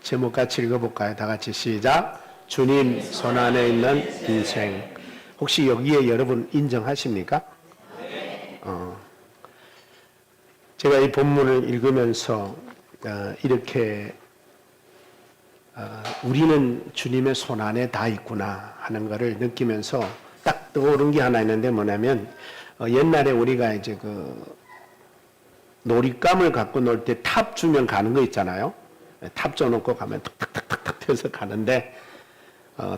제목 같이 읽어볼까요? 다 같이 시작. 주님 손안에 있는 인생. 혹시 여기에 여러분 인정하십니까? 제가 이 본문을 읽으면서 이렇게 우리는 주님의 손안에 다 있구나 하는 것을 느끼면서 딱 떠오른 게 하나 있는데 뭐냐면 옛날에 우리가 이제 그 놀잇감을 갖고 놀 때 탑 주면 가는 거 있잖아요. 탑 줘놓고 가면 탁탁탁탁 펴서 가는데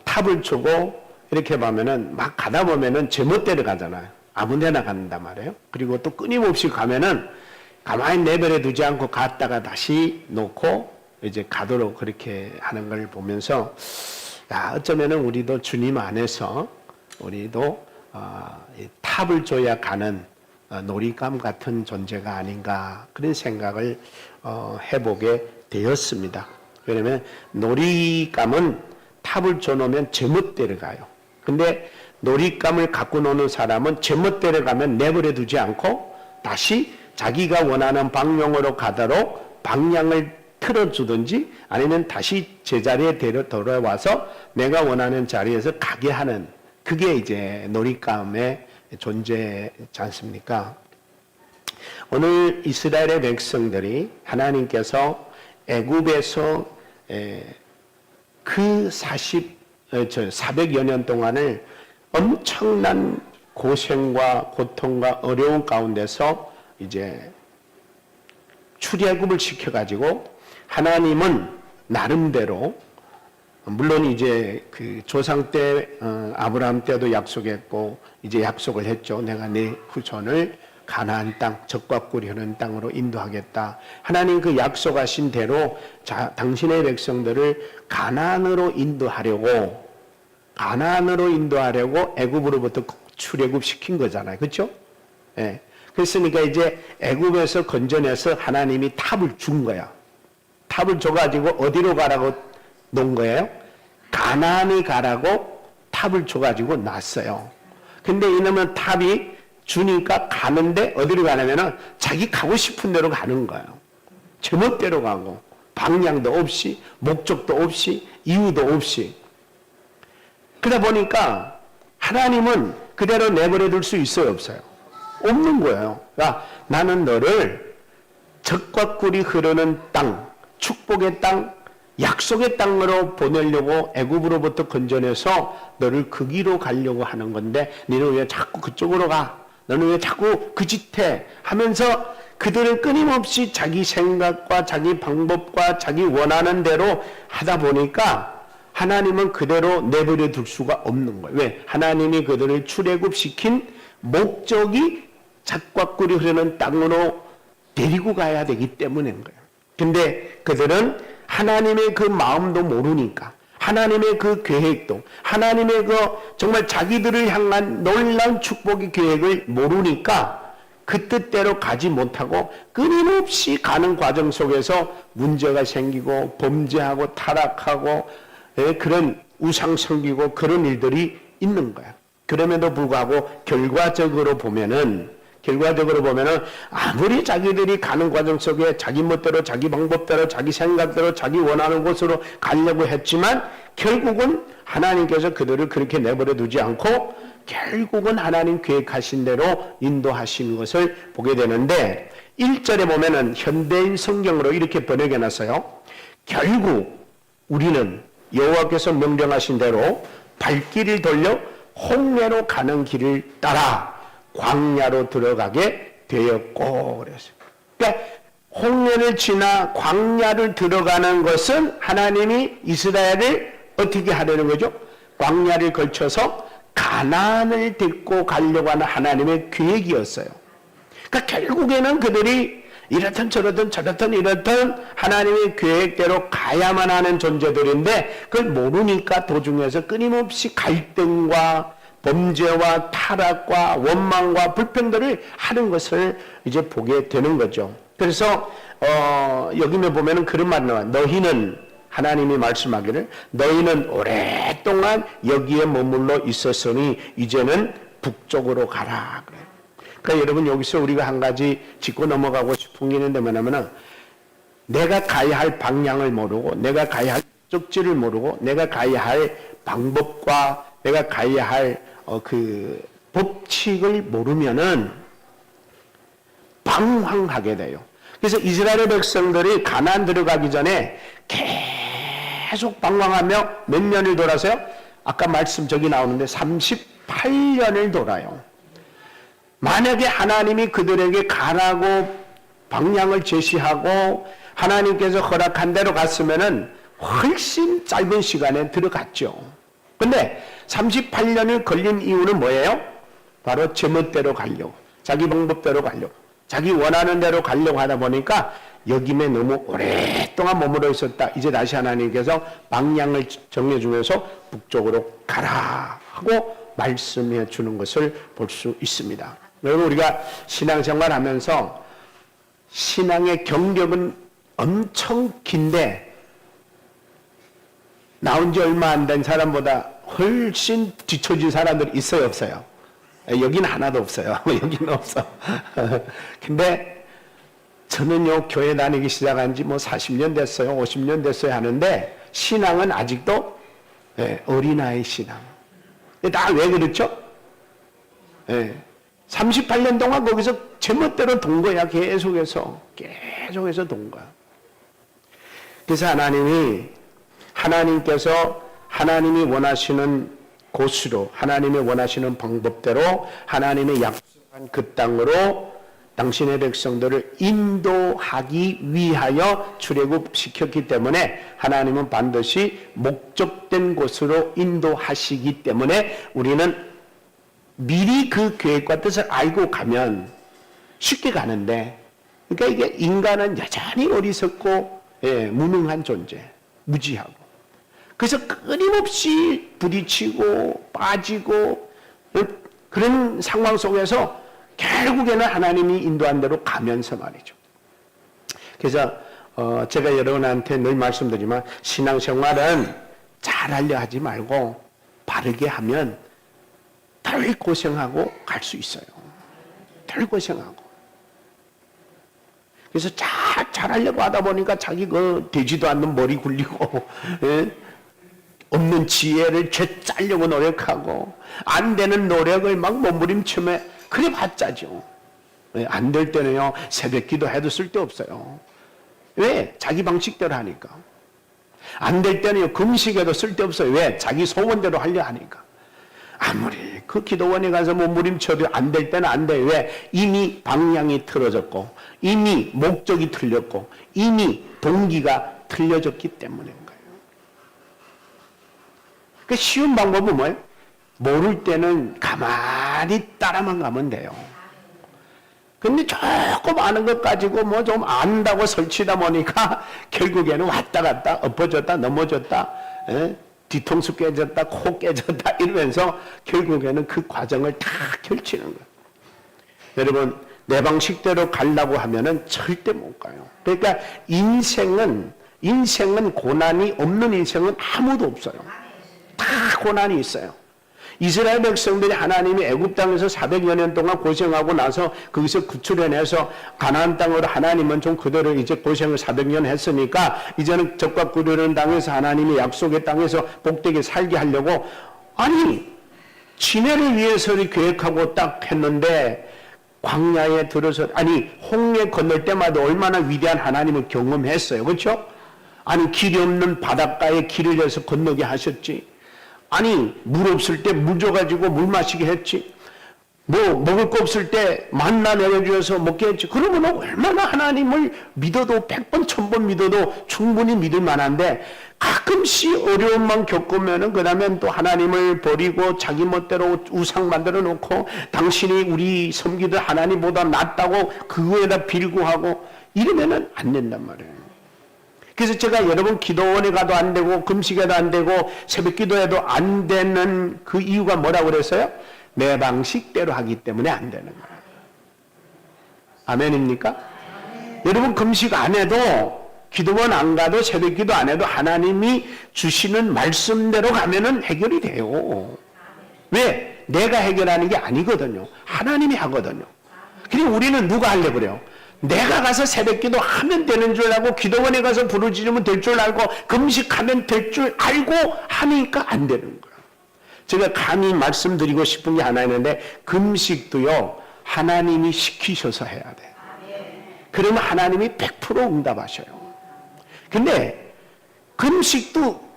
탑을 주고 이렇게 보면은 막 가다 보면은 제멋대로 가잖아요. 아무데나 간단 말이에요. 그리고 또 끊임없이 가면은 가만히 내버려 두지 않고 갔다가 다시 놓고 이제 가도록 그렇게 하는 걸 보면서 어쩌면은 우리도 주님 안에서 우리도 탑을 줘야 가는 놀잇감 같은 존재가 아닌가 그런 생각을 해보게 되었습니다. 왜냐하면 놀잇감은 탑을 줘놓으면 제멋대로 가요. 근데 놀잇감을 갖고 노는 사람은 제멋대로 가면 내버려 두지 않고 다시 자기가 원하는 방향으로 가도록 방향을 틀어주든지 아니면 다시 제자리에 돌아와서 내가 원하는 자리에서 가게 하는 그게 이제 놀잇감의 존재지 않습니까? 오늘 이스라엘의 백성들이 하나님께서 애굽에서 그 400여 년 동안을 엄청난 고생과 고통과 어려운 가운데서 이제 출애굽을 시켜가지고 하나님은 나름대로 물론 이제 그 조상 때 아브라함 때도 약속했고 이제 약속을 했죠. 내가 네 후손을 가나안 땅, 젖과 꿀이 흐르는 땅으로 인도하겠다. 하나님 그 약속하신 대로 당신의 백성들을 가나안으로 인도하려고 애굽으로부터 출애굽 시킨 거잖아요. 그렇죠? 예. 그랬으니까 이제 애굽에서 건져내서 하나님이 탑을 준 거야. 탑을 줘가지고 어디로 가라고 놓은 거예요? 가나안에 가라고 탑을 줘가지고 놨어요. 근데 이놈은 탑이 주니까 가는데 어디로 가냐면은 자기 가고 싶은 대로 가는 거예요. 제멋대로 가고 방향도 없이 목적도 없이 이유도 없이 그러다 보니까 하나님은 그대로 내버려 둘 수 있어요 없어요? 없는 거예요. 그러니까 나는 너를 젖과 꿀이 흐르는 땅, 축복의 땅, 약속의 땅으로 보내려고 애굽으로부터 건져내서 너를 그 길로 가려고 하는 건데 너는 왜 자꾸 그쪽으로 가? 너는 왜 자꾸 그 짓 해? 하면서 그들은 끊임없이 자기 생각과 자기 방법과 자기 원하는 대로 하다 보니까 하나님은 그대로 내버려 둘 수가 없는 거예요. 왜? 하나님이 그들을 출애굽시킨 목적이 젖과 꿀이 흐르는 땅으로 데리고 가야 되기 때문인 거예요. 근데 그들은 하나님의 그 마음도 모르니까 하나님의 그 계획도 하나님의 그 정말 자기들을 향한 놀라운 축복의 계획을 모르니까 그 뜻대로 가지 못하고 끊임없이 가는 과정 속에서 문제가 생기고 범죄하고 타락하고 그런 우상 섬기고 그런 일들이 있는 거야. 그럼에도 불구하고 결과적으로 보면은 아무리 자기들이 가는 과정 속에 자기 멋대로 자기 방법대로 자기 생각대로 자기 원하는 곳으로 가려고 했지만 결국은 하나님께서 그들을 그렇게 내버려 두지 않고 결국은 하나님 계획하신 대로 인도하신 것을 보게 되는데 1절에 보면은 현대인 성경으로 이렇게 번역해 놨어요. 결국 우리는 여호와께서 명령하신 대로 발길을 돌려 홍해로 가는 길을 따라 광야로 들어가게 되었고 그랬어요. 그러니까 홍해를 지나 광야를 들어가는 것은 하나님이 이스라엘을 어떻게 하려는 거죠? 광야를 걸쳐서 가나안을 데리고 가려고 하는 하나님의 계획이었어요. 그러니까 결국에는 그들이 이렇든 저렇든 하나님의 계획대로 가야만 하는 존재들인데 그걸 모르니까 도중에서 끊임없이 갈등과 범죄와 타락과 원망과 불평들을 하는 것을 이제 보게 되는 거죠. 그래서 여기에 보면은 그런 말이 나와요. 너희는 하나님이 말씀하기를 너희는 오랫동안 여기에 머물러 있었으니 이제는 북쪽으로 가라. 그러니까 여러분 여기서 우리가 한 가지 짚고 넘어가고 싶은 게 있는데 뭐냐면은 내가 가야 할 방향을 모르고, 내가 가야 할 쪽지를 모르고, 내가 가야 할 방법과 내가 가야 할 그 법칙을 모르면은 방황하게 돼요. 그래서 이스라엘 백성들이 가나안 들어가기 전에 계속 방황하며 몇 년을 돌아서요? 아까 말씀 저기 나오는데 38년을 돌아요. 만약에 하나님이 그들에게 가라고 방향을 제시하고 하나님께서 허락한 대로 갔으면은 훨씬 짧은 시간에 들어갔죠. 근데 38년이 걸린 이유는 뭐예요? 바로 제멋대로 가려고, 자기 방법대로 가려고, 자기 원하는 대로 가려고 하다 보니까 여김에 너무 오랫동안 머물러 있었다. 이제 다시 하나님께서 방향을 정해주면서 북쪽으로 가라 하고 말씀해 주는 것을 볼 수 있습니다. 여러분, 우리가 신앙생활 하면서 신앙의 경력은 엄청 긴데 나온 지 얼마 안 된 사람보다 훨씬 뒤처진 사람들이 있어요, 없어요? 여기는 하나도 없어요. 여기는 없어. 근데 저는요, 교회 다니기 시작한 지 뭐 40년 됐어요, 50년 됐어요 하는데 신앙은 아직도 어린아이 신앙. 다 왜 그렇죠? 38년 동안 거기서 제멋대로 돈 거야. 계속해서 돈 거야. 그래서 하나님께서 하나님이 원하시는 곳으로, 하나님이 원하시는 방법대로 하나님의 약속한 그 땅으로 당신의 백성들을 인도하기 위하여 출애굽시켰기 때문에 하나님은 반드시 목적된 곳으로 인도하시기 때문에 우리는 미리 그 계획과 뜻을 알고 가면 쉽게 가는데, 그러니까 이게 인간은 여전히 어리석고 무능한 존재, 무지하고, 그래서 끊임없이 부딪히고 빠지고 그런 상황 속에서 결국에는 하나님이 인도한 대로 가면서 말이죠. 그래서 제가 여러분한테 늘 말씀드리지만 신앙생활은 잘하려 하지 말고 바르게 하면 덜 고생하고 갈 수 있어요. 덜 고생하고. 그래서 잘하려고 하다 보니까 자기 되지도 않는 머리 굴리고 없는 지혜를 되짜려고 노력하고 안 되는 노력을 막 몸부림치며 그래 봤자죠. 안 될 때는요, 새벽 기도해도 쓸데없어요. 왜? 자기 방식대로 하니까. 안 될 때는요, 금식해도 쓸데없어요. 왜? 자기 소원대로 하려 하니까. 아무리 그 기도원에 가서 몸부림쳐도 안 될 때는 안 돼. 왜? 이미 방향이 틀어졌고, 이미 목적이 틀렸고, 이미 동기가 틀려졌기 때문인 거예요. 그 쉬운 방법은 뭐예요? 모를 때는 가만히 따라만 가면 돼요. 근데 조금 아는 것 가지고 뭐 좀 안다고 설치다 보니까 결국에는 왔다 갔다 엎어졌다 넘어졌다 뒤통수 깨졌다 코 깨졌다 이러면서 결국에는 그 과정을 다 결치는 거예요. 여러분, 내 방식대로 가려고 하면은 절대 못 가요. 그러니까 인생은 고난이 없는 인생은 아무도 없어요. 다 고난이 있어요. 이스라엘 백성들이 하나님이 애굽 땅에서 400여 년 동안 고생하고 나서 거기서 구출해내서 가나안 땅으로 하나님은 좀 그대로 이제 고생을 400년 했으니까 이제는 적과 꾸르는 땅에서 하나님이 약속의 땅에서 복되게 살게 하려고 지혜를 위해서 계획하고 딱 했는데 광야에 들어서 홍해 건널 때마다 얼마나 위대한 하나님을 경험했어요. 그렇죠? 길이 없는 바닷가에 길을 내서 건너게 하셨지. 물 없을 때 물 줘가지고 물 마시게 했지. 먹을 거 없을 때 만나 내려주어서 먹게 했지. 그러면 얼마나 하나님을 믿어도 100번, 1000번 믿어도 충분히 믿을 만한데 가끔씩 어려움만 겪으면은 그 다음엔 또 하나님을 버리고 자기 멋대로 우상 만들어 놓고 당신이 우리 섬기던 하나님보다 낫다고 그거에다 빌고하고 이러면은 안 된단 말이에요. 그래서 제가 여러분 기도원에 가도 안 되고 금식에도 안 되고 새벽 기도해도 안 되는 그 이유가 뭐라고 그랬어요? 내 방식대로 하기 때문에 안 되는 거예요. 아멘입니까? 여러분 금식 안 해도 기도원 안 가도 새벽 기도 안 해도 하나님이 주시는 말씀대로 가면은 해결이 돼요. 왜? 내가 해결하는 게 아니거든요. 하나님이 하거든요. 그리고 우리는 누가 하려고 그래요? 내가 가서 새벽기도 하면 되는 줄 알고 기도원에 가서 부르짖으면 될 줄 알고 금식하면 될 줄 알고 하니까 안 되는 거야. 제가 감히 말씀드리고 싶은 게 하나 있는데 금식도요 하나님이 시키셔서 해야 돼. 그러면 하나님이 100% 응답하셔요. 근데 금식도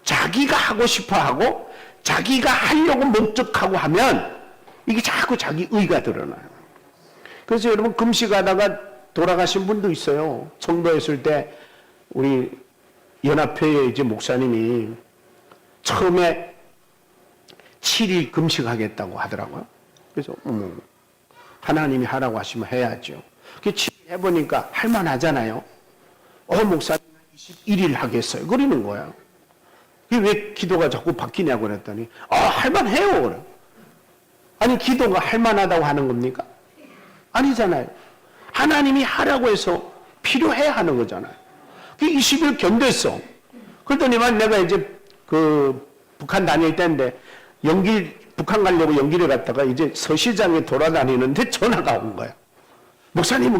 자기가 하고 싶어 하고 자기가 하려고 목적하고 하면 이게 자꾸 자기 의가 드러나요. 그래서 여러분 금식하다가 돌아가신 분도 있어요. 청도에 있을 때 우리 연합회의 이제 목사님이 처음에 7일 금식하겠다고 하더라고요. 그래서 하나님이 하라고 하시면 해야죠. 그 7일 해보니까 할만하잖아요. 목사님 21일 하겠어요. 그러는 거야. 왜 기도가 자꾸 바뀌냐고 그랬더니 할만해요. 그래. 아니 기도가 할만하다고 하는 겁니까? 아니잖아요. 하나님이 하라고 해서 필요해 하는 거잖아요. 그 20일 견뎠어. 그랬더니만 내가 이제 그 북한 다닐 때인데 북한 가려고 연기를 갔다가 이제 서시장에 돌아다니는데 전화가 온 거야. 목사님,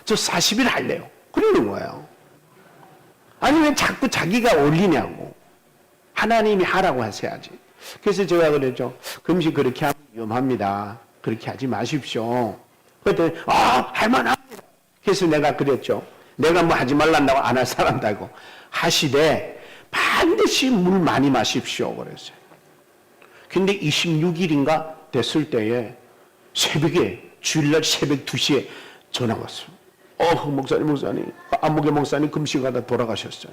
저 40일 할래요. 그러는 거예요. 아니 왜 자꾸 자기가 올리냐고. 하나님이 하라고 하셔야지. 그래서 제가 그랬죠. 금식 그렇게 하면 위험합니다. 그렇게 하지 마십시오. 그랬더니 할만합니다. 그래서 내가 그랬죠. 내가 뭐 하지 말란다고 안 할 사람다고 하시되 반드시 물 많이 마십시오. 그랬어요. 근데 26일인가 됐을 때에 새벽에 주일날 새벽 2시에 전화 왔어요. 목사님 안목의 목사님 금식하다 돌아가셨어요.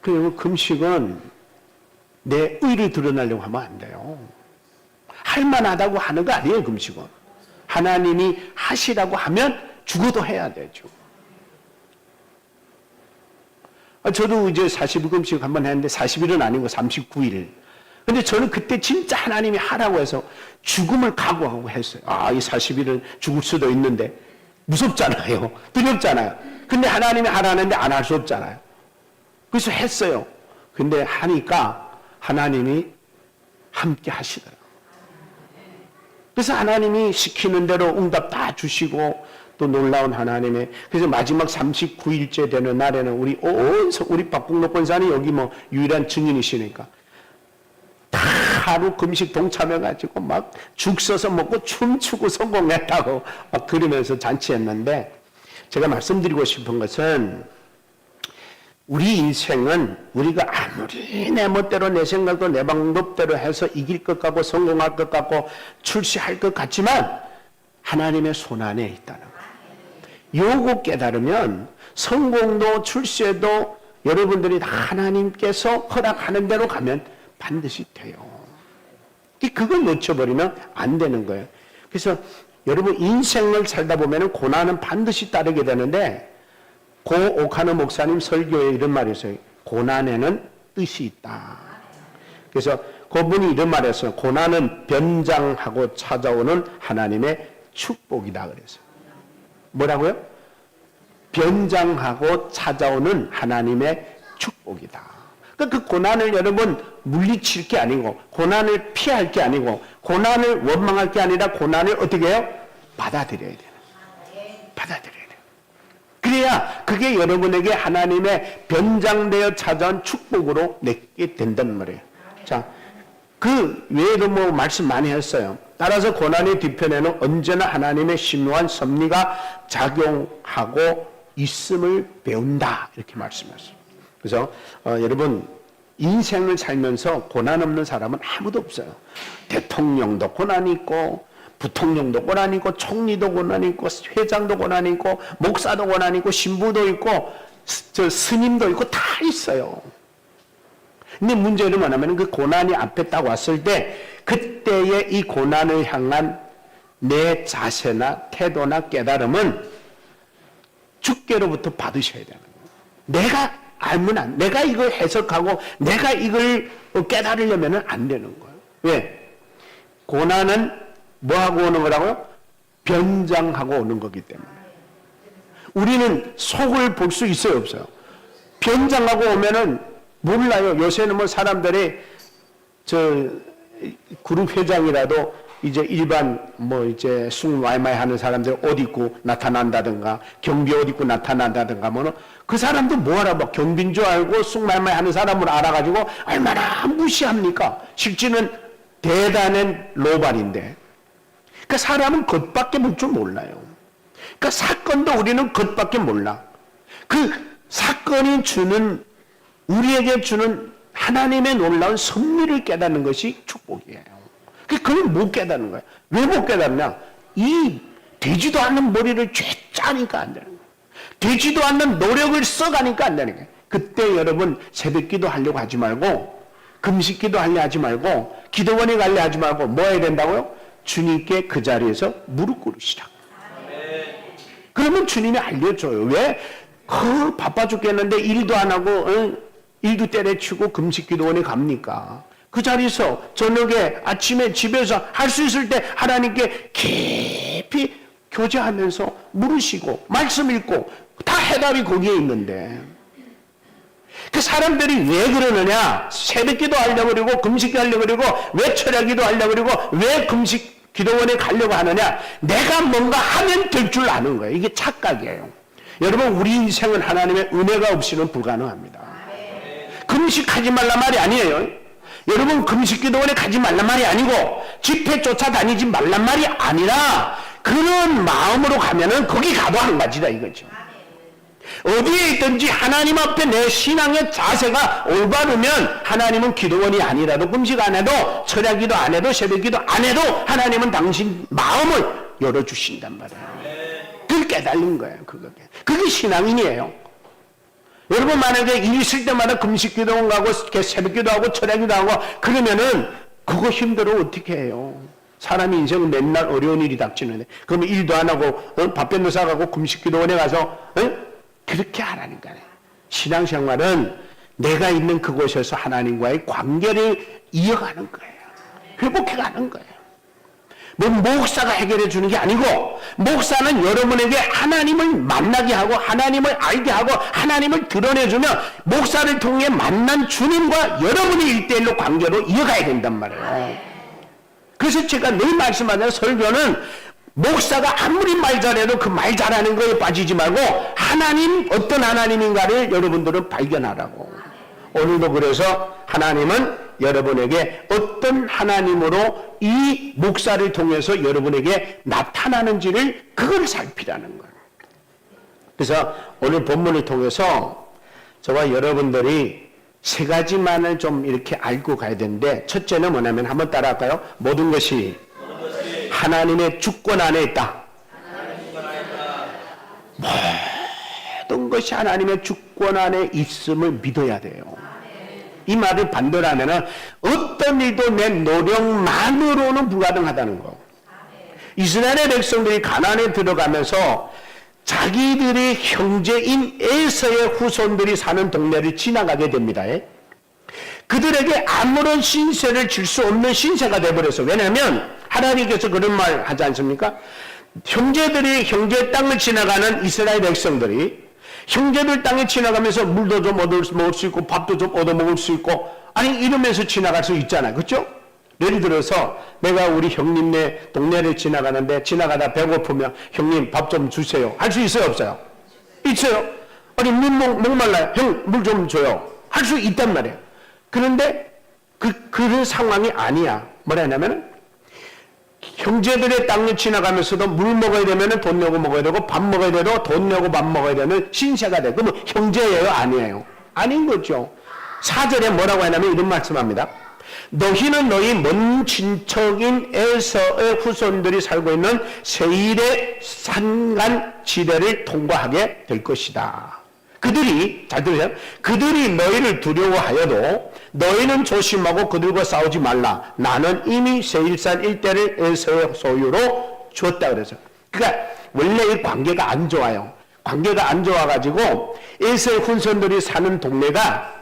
그리고 금식은 내 의를 드러내려고 하면 안 돼요. 할만하다고 하는 거 아니에요. 금식은 하나님이 하시라고 하면 죽어도 해야 되죠. 저도 이제 40일 금식 한번 했는데 40일은 아니고 39일. 근데 저는 그때 진짜 하나님이 하라고 해서 죽음을 각오하고 했어요. 이 40일은 죽을 수도 있는데 무섭잖아요. 두렵잖아요. 근데 하나님이 하라는데 안 할 수 없잖아요. 그래서 했어요. 근데 하니까 하나님이 함께 하시더라고요. 그래서 하나님이 시키는 대로 응답 다 주시고 또 놀라운 하나님의 그래서 마지막 39일째 되는 날에는 우리 박국록 권사님 여기 뭐 유일한 증인이시니까 다 하루 금식 동참해가지고 막 죽 써서 먹고 춤추고 성공했다고 막 그러면서 잔치했는데 제가 말씀드리고 싶은 것은 우리 인생은 우리가 아무리 내 멋대로 내 생각도 내 방법대로 해서 이길 것 같고 성공할 것 같고 출세할 것 같지만 하나님의 손안에 있다는 거예요. 요거 깨달으면 성공도 출세도 여러분들이 다 하나님께서 허락하는 대로 가면 반드시 돼요. 그걸 놓쳐버리면 안 되는 거예요. 그래서 여러분 인생을 살다 보면 고난은 반드시 따르게 되는데 고 오카노 목사님 설교에 이런 말이 있어요. 고난에는 뜻이 있다. 그래서 그분이 이런 말을 했어요. 고난은 변장하고 찾아오는 하나님의 축복이다 그랬어요. 뭐라고요? 변장하고 찾아오는 하나님의 축복이다. 그 고난을 여러분 물리칠 게 아니고 고난을 피할 게 아니고 고난을 원망할 게 아니라 고난을 어떻게 해요? 받아들여야 돼요. 받아들여야 돼요. 그래야 그게 여러분에게 하나님의 변장되어 찾아온 축복으로 내게 된단 말이에요. 자, 그 외에도 뭐 말씀 많이 했어요. 따라서 고난의 뒤편에는 언제나 하나님의 신묘한 섭리가 작용하고 있음을 배운다. 이렇게 말씀했어요. 그래서 여러분 인생을 살면서 고난 없는 사람은 아무도 없어요. 대통령도 고난이 있고 부통령도 고난이 있고 총리도 고난이 있고 회장도 고난이 있고 목사도 고난이 있고 신부도 있고 스님도 있고 다 있어요. 근데 문제는 뭐냐면 그 고난이 앞에 딱 왔을 때 그때의 이 고난을 향한 내 자세나 태도나 깨달음은 주께로부터 받으셔야 되는 거예요. 내가 알면 내가 이걸 해석하고 내가 이걸 깨달으려면 안 되는 거예요. 왜? 고난은 뭐하고 오는 거라고요? 변장하고 오는 거기 때문에. 우리는 속을 볼 수 있어요, 없어요? 변장하고 오면은 몰라요. 요새는 뭐 사람들이 그룹 회장이라도 이제 일반 이제 숭마이마이 하는 사람들 옷 입고 나타난다든가 경비 옷 입고 나타난다든가 그 사람도 뭐하라 경비인 줄 알고 숭마이마이 하는 사람을 알아가지고 얼마나 무시합니까? 실제는 대단한 로발인데. 그러니까 사람은 겉밖에 볼 줄 몰라요. 그러니까 사건도 우리는 겉밖에 몰라. 그 사건이 우리에게 주는 하나님의 놀라운 섭리를 깨닫는 것이 축복이에요. 그걸 못 깨닫는 거예요. 왜 못 깨닫냐? 이 되지도 않는 머리를 쬐짜니까 안 되는 거예요. 되지도 않는 노력을 써가니까 안 되는 거예요. 그때 여러분 새벽기도 하려고 하지 말고 금식기도 하려 하지 말고 기도원에 가려 하지 말고 뭐 해야 된다고요? 주님께 그 자리에서 무릎 꿇으시라. 그러면 주님이 알려줘요. 왜? 바빠 죽겠는데 일도 안 하고 일도 때려치고 금식기도원에 갑니까? 그 자리에서 저녁에 아침에 집에서 할 수 있을 때 하나님께 깊이 교제하면서 물으시고 말씀 읽고 다 해답이 거기에 있는데 그 사람들이 왜 그러느냐? 새벽기도 하려고 그러고 금식기 하려고 그러고 왜 철야기도 하려고 그러고 왜 금식 기도원에 가려고 하느냐? 내가 뭔가 하면 될 줄 아는 거예요. 이게 착각이에요. 여러분 우리 인생은 하나님의 은혜가 없이는 불가능합니다. 금식하지 말란 말이 아니에요. 여러분 금식기도원에 가지 말란 말이 아니고 집회 쫓아다니지 말란 말이 아니라 그런 마음으로 가면은 거기 가도 한 가지다 이거죠. 어디에 있든지 하나님 앞에 내 신앙의 자세가 올바르면 하나님은 기도원이 아니라도 금식 안 해도 철야기도 안 해도 새벽기도 안 해도 하나님은 당신 마음을 열어주신단 말이에요. 그걸 깨달는 거예요. 그게 신앙인이에요. 여러분 만약에 일 있을 때마다 금식기도 가고 새벽기도 하고 철야기도 하고 그러면은 그거 힘들어 어떻게 해요? 사람이 인생은 맨날 어려운 일이 닥치는데 그러면 일도 안 하고 밥 뺏는 사가고 금식기도원에 가서 그렇게 하라는 거예요. 신앙생활은 내가 있는 그곳에서 하나님과의 관계를 이어가는 거예요. 회복해가는 거예요. 목사가 해결해 주는 게 아니고 목사는 여러분에게 하나님을 만나게 하고 하나님을 알게 하고 하나님을 드러내주며 목사를 통해 만난 주님과 여러분이 1대1로 관계로 이어가야 된단 말이에요. 그래서 제가 늘 말씀하는 설교는 목사가 아무리 말 잘해도 그 말 잘하는 거에 빠지지 말고 하나님 어떤 하나님인가를 여러분들은 발견하라고. 오늘도 그래서 하나님은 여러분에게 어떤 하나님으로 이 목사를 통해서 여러분에게 나타나는지를 그걸 살피라는 거예요. 그래서 오늘 본문을 통해서 저와 여러분들이 세 가지만을 좀 이렇게 알고 가야 되는데 첫째는 뭐냐면 한번 따라할까요? 모든 것이 하나님의 주권 안에 있다. 모든 것이 하나님의 주권 안에 있음을 믿어야 돼요. 이 말을 반대로 하면은 어떤 일도 내 노력만으로는 불가능하다는 거. 이스라엘의 백성들이 가나안에 들어가면서 자기들의 형제인 에서의 후손들이 사는 동네를 지나가게 됩니다. 그들에게 아무런 신세를 질 수 없는 신세가 되어버렸어요. 왜냐하면 하나님께서 그런 말 하지 않습니까? 형제의 땅을 지나가는 이스라엘 백성들이 형제들 땅에 지나가면서 물도 좀 얻을 먹을 수 있고 밥도 좀 얻어 먹을 수 있고 아니 이러면서 지나갈 수 있잖아요. 그렇죠? 예를 들어서 내가 우리 형님네 동네를 지나가는데 지나가다 배고프면 형님 밥 좀 주세요. 할 수 있어요? 없어요? 있어요. 아니 목말라요. 형 물 좀 줘요. 할 수 있단 말이에요. 그런데 그런 상황이 아니야. 뭐라 하냐면 형제들의 땅을 지나가면서도 물 먹어야 되면 돈 내고 먹어야 되고 밥 먹어야 되고 돈 내고 밥 먹어야 되는 신세가 돼. 그러면 형제예요? 아니에요? 아닌 거죠. 4절에 뭐라고 하냐면 이런 말씀합니다. 너희는 너희 먼 친척인 에서의 후손들이 살고 있는 세일의 산간 지대를 통과하게 될 것이다. 그들이 잘 들으세요. 그들이 너희를 두려워하여도 너희는 조심하고 그들과 싸우지 말라. 나는 이미 세일산 일대를 에서의 소유로 주었다 그래서. 그러니까 원래 이 관계가 안 좋아요. 관계가 안 좋아가지고 에서의 후손들이 사는 동네가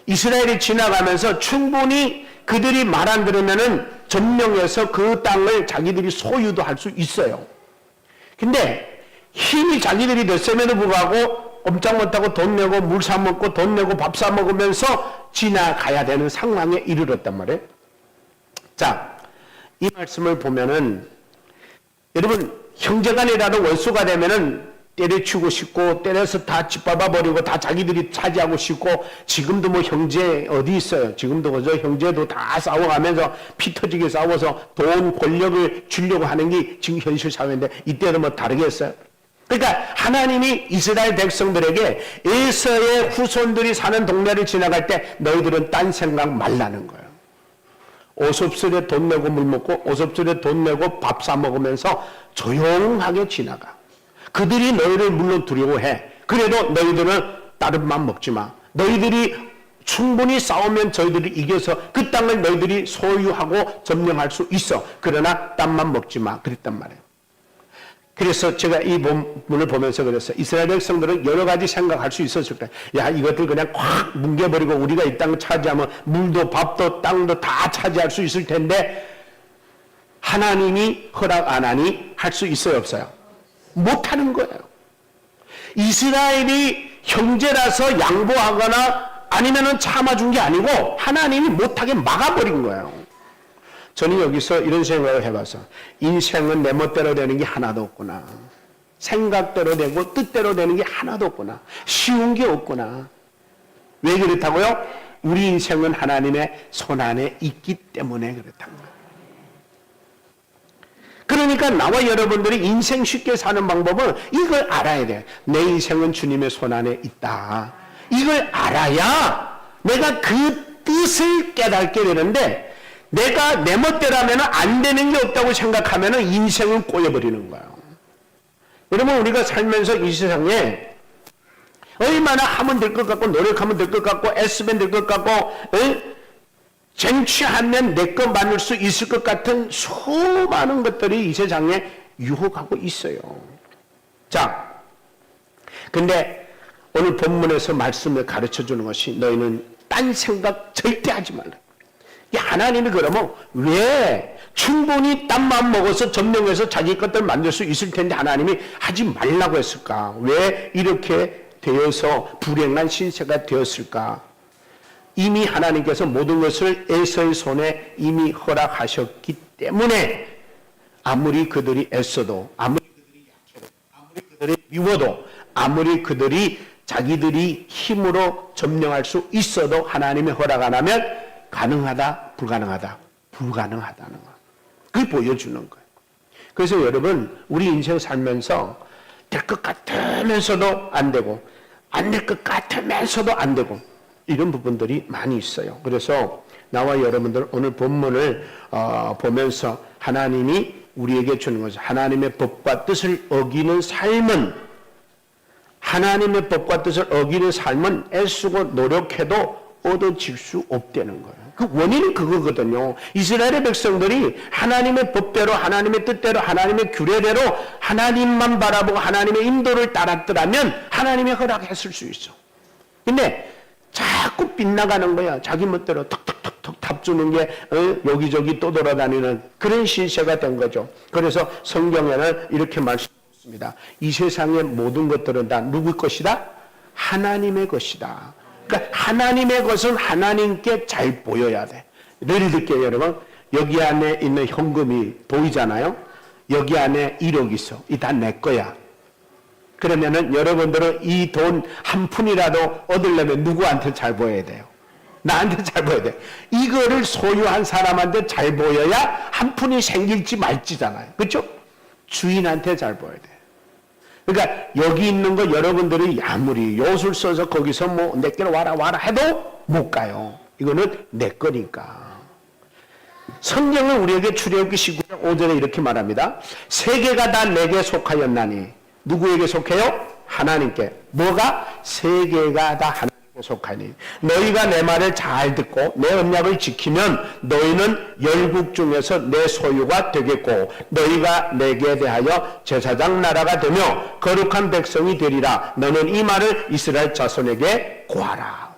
이스라엘이 지나가면서 충분히 그들이 말 안 들으면은 점령해서 그 땅을 자기들이 소유도 할 수 있어요. 근데 힘이 자기들이 됐음에도 불구하고 꼼짝 못하고 돈 내고 물 사 먹고 돈 내고 밥 사 먹으면서 지나가야 되는 상황에 이르렀단 말이에요. 자, 이 말씀을 보면은 여러분 형제간이라도 원수가 되면은 때려치고 싶고 때려서 다 짓밟아버리고 다 자기들이 차지하고 싶고 지금도 뭐 형제 어디 있어요? 지금도 그저 형제도 다 싸워가면서 피 터지게 싸워서 돈 권력을 주려고 하는 게 지금 현실 사회인데 이때도 뭐 다르겠어요? 그러니까 하나님이 이스라엘 백성들에게 에서의 후손들이 사는 동네를 지나갈 때 너희들은 딴 생각 말라는 거예요. 오섭술에 돈 내고 물 먹고 오섭술에 돈 내고 밥 사 먹으면서 조용하게 지나가. 그들이 너희를 물론 두려워해. 그래도 너희들은 다른 맘 먹지 마. 너희들이 충분히 싸우면 저희들이 이겨서 그 땅을 너희들이 소유하고 점령할 수 있어. 그러나 땀만 먹지 마. 그랬단 말이에요. 그래서 제가 이 본문을 보면서 그랬어요. 이스라엘 백성들은 여러 가지 생각할 수 있었을 거예요. 야, 이것들 그냥 콱 뭉개버리고 우리가 이 땅을 차지하면 물도 밥도 땅도 다 차지할 수 있을 텐데 하나님이 허락 안 하니 할 수 있어요, 없어요? 못하는 거예요. 이스라엘이 형제라서 양보하거나 아니면은 참아준 게 아니고 하나님이 못하게 막아버린 거예요. 저는 여기서 이런 생각을 해봐서 인생은 내 멋대로 되는 게 하나도 없구나. 생각대로 되고 뜻대로 되는 게 하나도 없구나. 쉬운 게 없구나. 왜 그렇다고요? 우리 인생은 하나님의 손안에 있기 때문에 그렇다는 거예요. 그러니까 나와 여러분들이 인생 쉽게 사는 방법은 이걸 알아야 돼요. 내 인생은 주님의 손안에 있다. 이걸 알아야 내가 그 뜻을 깨닫게 되는데 내가 내 멋대로 하면 안 되는 게 없다고 생각하면 인생은 꼬여버리는 거예요. 여러분 우리가 살면서 이 세상에 얼마나 하면 될 것 같고 노력하면 될 것 같고 애쓰면 될 것 같고 쟁취하면 내 것 만들 수 있을 것 같은 수많은 것들이 이 세상에 유혹하고 있어요. 자, 근데 오늘 본문에서 말씀을 가르쳐 주는 것이 너희는 딴 생각 절대 하지 말라. 하나님이 그러면 왜 충분히 딴 마음 먹어서 점령해서 자기 것들 만들 수 있을 텐데 하나님이 하지 말라고 했을까? 왜 이렇게 되어서 불행한 신세가 되었을까? 이미 하나님께서 모든 것을 에서의 손에 이미 허락하셨기 때문에 아무리 그들이 애써도 아무리 그들이 약해도 아무리 그들이 미워도 아무리 그들이 자기들이 힘으로 점령할 수 있어도 하나님의 허락 안 하면 가능하다, 불가능하다, 불가능하다는 거. 그걸 보여주는 거예요. 그래서 여러분, 우리 인생 살면서 될 것 같으면서도 안 되고, 안 될 것 같으면서도 안 되고, 이런 부분들이 많이 있어요. 그래서 나와 여러분들 오늘 본문을 보면서 하나님이 우리에게 주는 것은 하나님의 법과 뜻을 어기는 삶은 하나님의 법과 뜻을 어기는 삶은 애쓰고 노력해도 얻어질 수 없다는 거예요. 그 원인은 그거거든요. 이스라엘의 백성들이 하나님의 법대로 하나님의 뜻대로 하나님의 규례대로 하나님만 바라보고 하나님의 인도를 따랐더라면 하나님이 허락했을 수 있어. 근데 자꾸 빗나가는 거야. 자기 멋대로 턱턱턱턱 답주는 게 여기저기 떠돌아다니는 그런 신세가 된 거죠. 그래서 성경에는 이렇게 말씀했습니다. 이 세상의 모든 것들은 다 누구 것이다? 하나님의 것이다. 그러니까 하나님의 것은 하나님께 잘 보여야 돼. 예를 들게요, 여러분. 여기 안에 있는 현금이 보이잖아요. 여기 안에 1억 있어. 이 다 내 거야. 그러면은 여러분들은 이 돈 한 푼이라도 얻으려면 누구한테 잘 보여야 돼요? 나한테 잘 보여야 돼. 이거를 소유한 사람한테 잘 보여야 한 푼이 생길지 말지잖아요. 그렇죠? 주인한테 잘 보여야 돼. 그러니까 여기 있는 거 여러분들이 아무리 요술 써서 거기서 뭐 내게로 와라 해도 못 가요. 이거는 내 거니까. 성경은 우리에게 출애굽기 19장 5절에 이렇게 말합니다. 세계가 다 내게 속하였나니 누구에게 속해요? 하나님께. 뭐가? 세계가 다 하나님께 속하니 너희가 내 말을 잘 듣고 내 언약을 지키면 너희는 열국 중에서 내 소유가 되겠고 너희가 내게 대하여 제사장 나라가 되며 거룩한 백성이 되리라. 너는 이 말을 이스라엘 자손에게 고하라.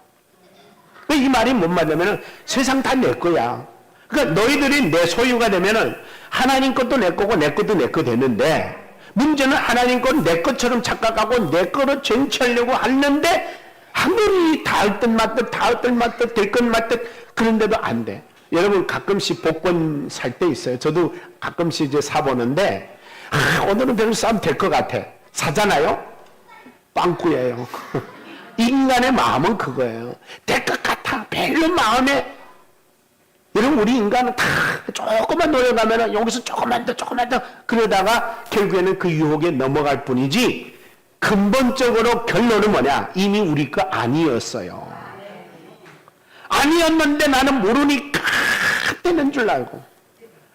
이 말이 뭔 말이냐면 세상 다 내 거야. 그러니까 너희들이 내 소유가 되면은 하나님 것도 내 거고 내 것도 내 거 되는데 문제는 하나님 건 내 것처럼 착각하고 내 거로 쟁취하려고 하는데 아무리 닿을 듯 맞듯 될 것 맞듯 그런데도 안 돼. 여러분 가끔씩 복권 살 때 있어요. 저도 가끔씩 이제 사보는데 오늘은 별로 싸면 될 것 같아. 사잖아요. 빵꾸예요. 인간의 마음은 그거예요. 될 것 같아. 별로 마음에. 여러분 우리 인간은 다 조금만 노력하면 여기서 조금만 더 그러다가 결국에는 그 유혹에 넘어갈 뿐이지 근본적으로 결론은 뭐냐? 이미 우리 거 아니었어요. 아니었는데 나는 모르니까 되는 줄 알고.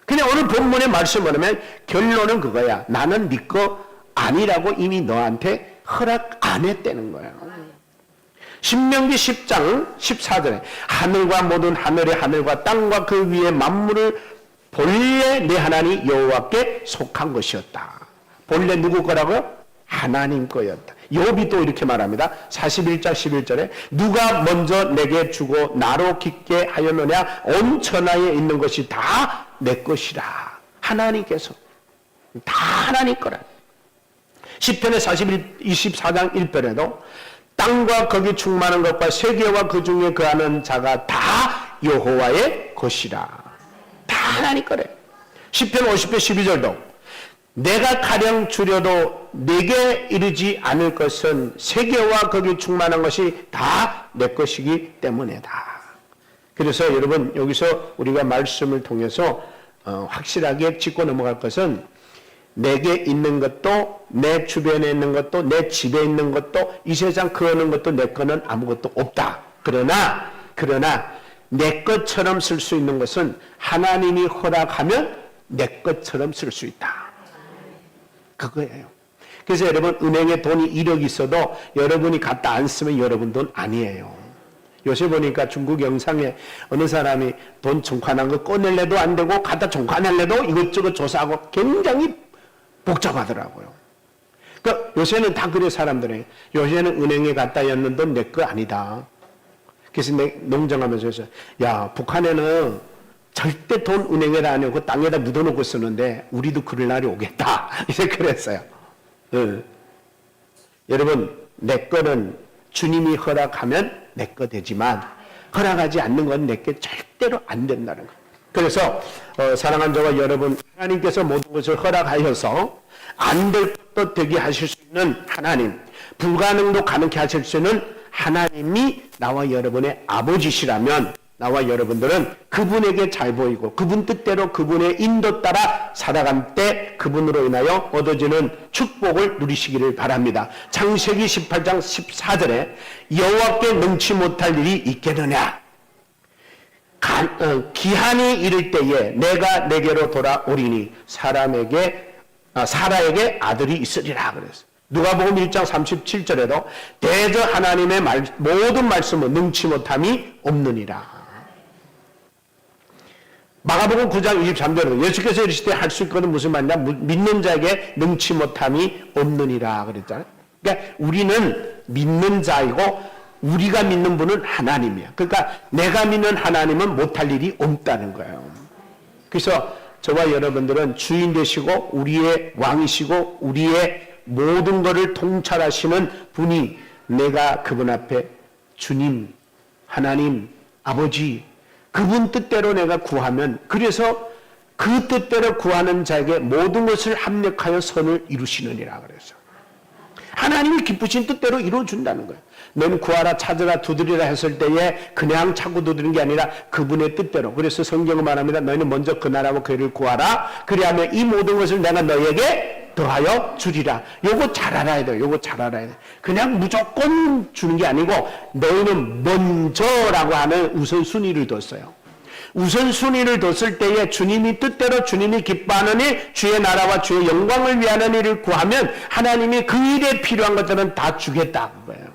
그냥 오늘 본문의 말씀 뭐냐면 결론은 그거야. 나는 네 거 아니라고 이미 너한테 허락 안 했다는 거야. 신명기 10장 14절에 하늘과 모든 하늘의 하늘과 땅과 그 위의 만물을 본래 내 하나님 여호와께 속한 것이었다. 본래 누구 거라고요? 하나님 거였다. 욥이 또 이렇게 말합니다. 41장 11절에 누가 먼저 내게 주고 나로 깊게 하였느냐? 온 천하에 있는 것이 다 내 것이라. 하나님께서 다 하나님 거라. 시편의 24장 1절에도 땅과 거기 충만한 것과 세계와 그 중에 거하는 자가 다 여호와의 것이라. 다 하나님 거래. 시편 50편 12절도 내가 가령 주려도 내게 이르지 않을 것은 세계와 거기 충만한 것이 다 내 것이기 때문이다. 그래서 여러분 여기서 우리가 말씀을 통해서 확실하게 짚고 넘어갈 것은 내게 있는 것도 내 주변에 있는 것도 내 집에 있는 것도 이 세상 그 어느 것도 내 거는 아무것도 없다. 그러나 내 것처럼 쓸 수 있는 것은 하나님이 허락하면 내 것처럼 쓸 수 있다. 그거예요. 그래서 여러분 은행에 돈이 1억 있어도 여러분이 갖다 안 쓰면 여러분 돈 아니에요. 요새 보니까 중국 영상에 어느 사람이 돈 종환한 거 꺼낼래도 안 되고 갖다 종환할래도 이것저것 조사하고 굉장히 복잡하더라고요. 그러니까 요새는 다 그래 사람들이. 요새는 은행에 갖다 였는 돈 내 거 아니다. 그래서 농정하면서 해서 야 북한에는 절대 돈 은행에다 안 넣고 땅에다 묻어놓고 쓰는데 우리도 그럴 날이 오겠다. 이제 그랬어요. 여러분 내 거는 주님이 허락하면 내 거 되지만 허락하지 않는 건 내게 절대로 안 된다는 거예요. 그래서 사랑하는 저와 여러분 하나님께서 모든 것을 허락하셔서 안 될 것도 되게 하실 수 있는 하나님, 불가능도 가능케 하실 수 있는 하나님이 나와 여러분의 아버지시라면 나와 여러분들은 그분에게 잘 보이고 그분 뜻대로 그분의 인도 따라 살아갈 때 그분으로 인하여 얻어지는 축복을 누리시기를 바랍니다. 창세기 18장 14절에 여호와께 능치 못할 일이 있겠느냐? 기한이 이를 때에 내가 내게로 돌아오리니 사라에게 아들이 있으리라 그랬어요. 누가복음 1장 37절에도 대저 하나님의 모든 말씀은 능치 못함이 없느니라. 마가복음 9장 23절에도 예수께서 이르시되 할 수 있거든 무슨 말이냐? 믿는 자에게 능치 못함이 없느니라 그랬잖아요. 그러니까 우리는 믿는 자이고 우리가 믿는 분은 하나님이야. 그러니까 내가 믿는 하나님은 못할 일이 없다는 거예요. 그래서 저와 여러분들은 주인 되시고 우리의 왕이시고 우리의 모든 것을 통찰하시는 분이 내가 그분 앞에 주님, 하나님, 아버지 그분 뜻대로 내가 구하면 그래서 그 뜻대로 구하는 자에게 모든 것을 합력하여 선을 이루시느니라 그래서 하나님이 기쁘신 뜻대로 이루어준다는 거예요. 너는 구하라 찾으라 두드리라 했을 때에 그냥 찾고 두드리는 게 아니라 그분의 뜻대로. 그래서 성경은 말합니다. 너희는 먼저 그 나라와 그 일을 구하라. 그리하면 이 모든 것을 내가 너에게 더하여 주리라. 요거 잘 알아야 돼요. 요거 잘 알아야 돼요. 그냥 무조건 주는 게 아니고 너희는 먼저라고 하는 우선순위를 뒀어요. 우선순위를 뒀을 때에 주님이 뜻대로 주님이 기뻐하는 일, 주의 나라와 주의 영광을 위하는 일을 구하면 하나님이 그 일에 필요한 것들은 다 주겠다는 거예요.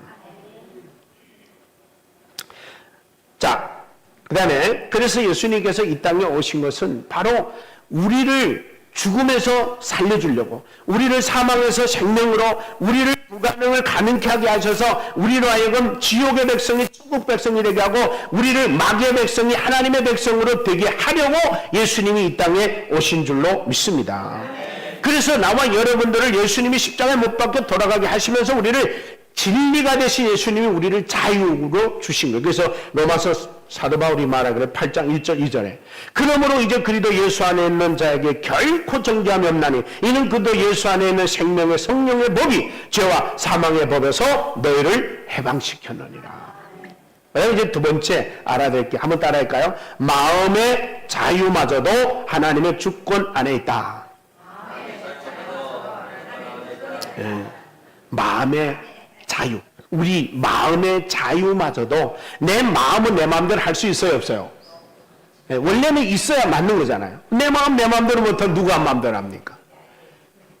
자, 그 다음에 그래서 예수님께서 이 땅에 오신 것은 바로 우리를 죽음에서 살려주려고 우리를 사망에서 생명으로 우리를 불가능을 가능케 하게 하셔서 우리로 하여금 지옥의 백성이 천국 백성이 되게 하고 우리를 마귀의 백성이 하나님의 백성으로 되게 하려고 예수님이 이 땅에 오신 줄로 믿습니다. 그래서 나와 여러분들을 예수님이 십자가에 못 박혀 돌아가게 하시면서 우리를 진리가 되신 예수님이 우리를 자유로 주신 거예요. 그래서 로마서 사도 바울이 말하기를 8장 1절 2절에 그러므로 이제 그리스도 예수 안에 있는 자에게 결코 정죄함이 없나니 이는 그도 예수 안에 있는 생명의 성령의 법이 죄와 사망의 법에서 너희를 해방시켰느니라. 이제 두 번째 알아야 될 게 한번 따라할까요? 마음의 자유마저도 하나님의 주권 안에 있다. 마음의 자유. 우리 마음의 자유마저도 내 마음은 내 마음대로 할 수 있어요, 없어요? 원래는 있어야 맞는 거잖아요. 내 마음대로 못하면 누가 마음대로 합니까?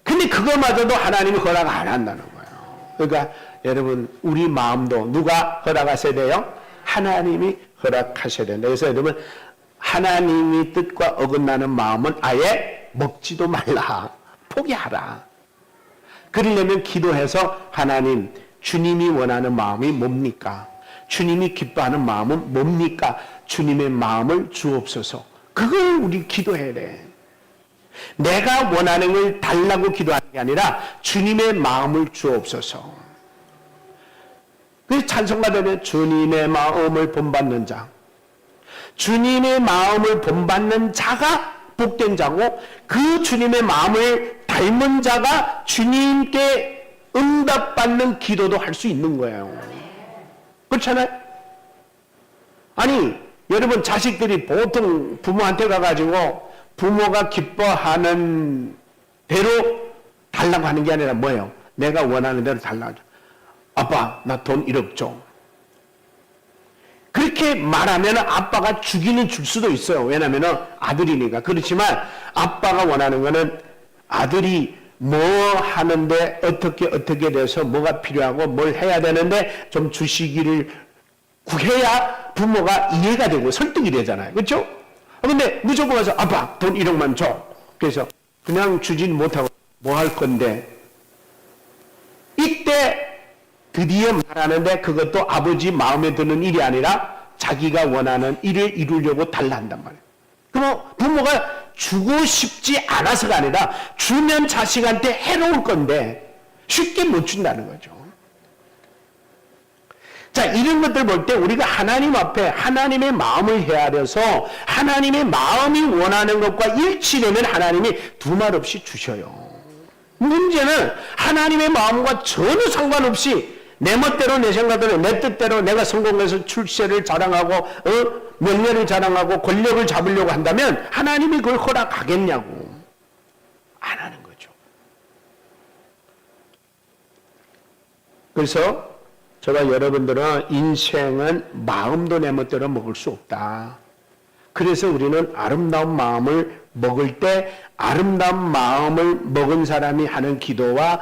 근데 그거마저도 하나님이 허락 안 한다는 거예요. 그러니까 여러분 우리 마음도 누가 허락하셔야 돼요? 하나님이 허락하셔야 된다. 그래서 여러분 하나님이 뜻과 어긋나는 마음은 아예 먹지도 말라. 포기하라. 그러려면 기도해서 하나님 주님이 원하는 마음이 뭡니까? 주님이 기뻐하는 마음은 뭡니까? 주님의 마음을 주옵소서. 그걸 우리 기도해야 돼. 내가 원하는 걸 달라고 기도하는 게 아니라 주님의 마음을 주옵소서. 그래서 찬송가 되면 주님의 마음을 본받는 자. 주님의 마음을 본받는 자가 복된 자고 그 주님의 마음을 닮은 자가 주님께 응답받는 기도도 할 수 있는 거예요. 그렇잖아요? 아니 여러분 자식들이 보통 부모한테 가가지고 부모가 기뻐하는 대로 달라고 하는 게 아니라 뭐예요? 내가 원하는 대로 달라고 하죠. 아빠 나 돈 1억 줘. 그렇게 말하면 아빠가 주기는 줄 수도 있어요. 왜냐하면 아들이니까. 그렇지만 아빠가 원하는 거는 아들이 뭐 하는데 어떻게 돼서 뭐가 필요하고 뭘 해야 되는데 좀 주시기를 구해야 부모가 이해가 되고 설득이 되잖아요. 그렇죠? 근데 무조건 와서 아빠 돈 1억만 줘. 그래서 그냥 주진 못하고 뭐 할 건데 이때 드디어 말하는데 그것도 아버지 마음에 드는 일이 아니라 자기가 원하는 일을 이루려고 달라 한단 말이에요. 그럼 부모가 주고 싶지 않아서가 아니라 주면 자식한테 해로울 건데 쉽게 못 준다는 거죠. 자, 이런 것들 볼 때 우리가 하나님 앞에 하나님의 마음을 헤아려서 하나님의 마음이 원하는 것과 일치되면 하나님이 두말 없이 주셔요. 문제는 하나님의 마음과 전혀 상관없이 내 멋대로 내 생각대로 내 뜻대로 내가 성공해서 출세를 자랑하고 명예를 자랑하고 권력을 잡으려고 한다면 하나님이 그걸 허락하겠냐고. 안 하는 거죠. 그래서 제가 여러분들은 인생은 마음도 내 멋대로 먹을 수 없다. 그래서 우리는 아름다운 마음을 먹을 때 아름다운 마음을 먹은 사람이 하는 기도와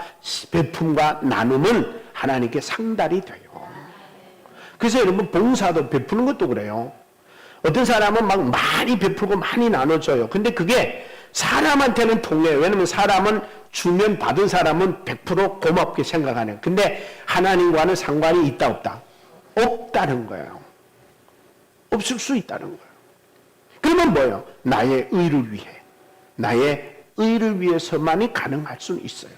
베품과 나눔은 하나님께 상달이 돼요. 그래서 여러분 봉사도 베푸는 것도 그래요. 어떤 사람은 막 많이 베풀고 많이 나눠줘요. 근데 그게 사람한테는 통해요. 왜냐하면 사람은 주면 받은 사람은 100% 고맙게 생각하네요. 근데 하나님과는 상관이 있다 없다? 없다는 거예요. 없을 수 있다는 거예요. 그러면 뭐예요? 나의 의를 위해, 나의 의를 위해서만이 가능할 수는 있어요.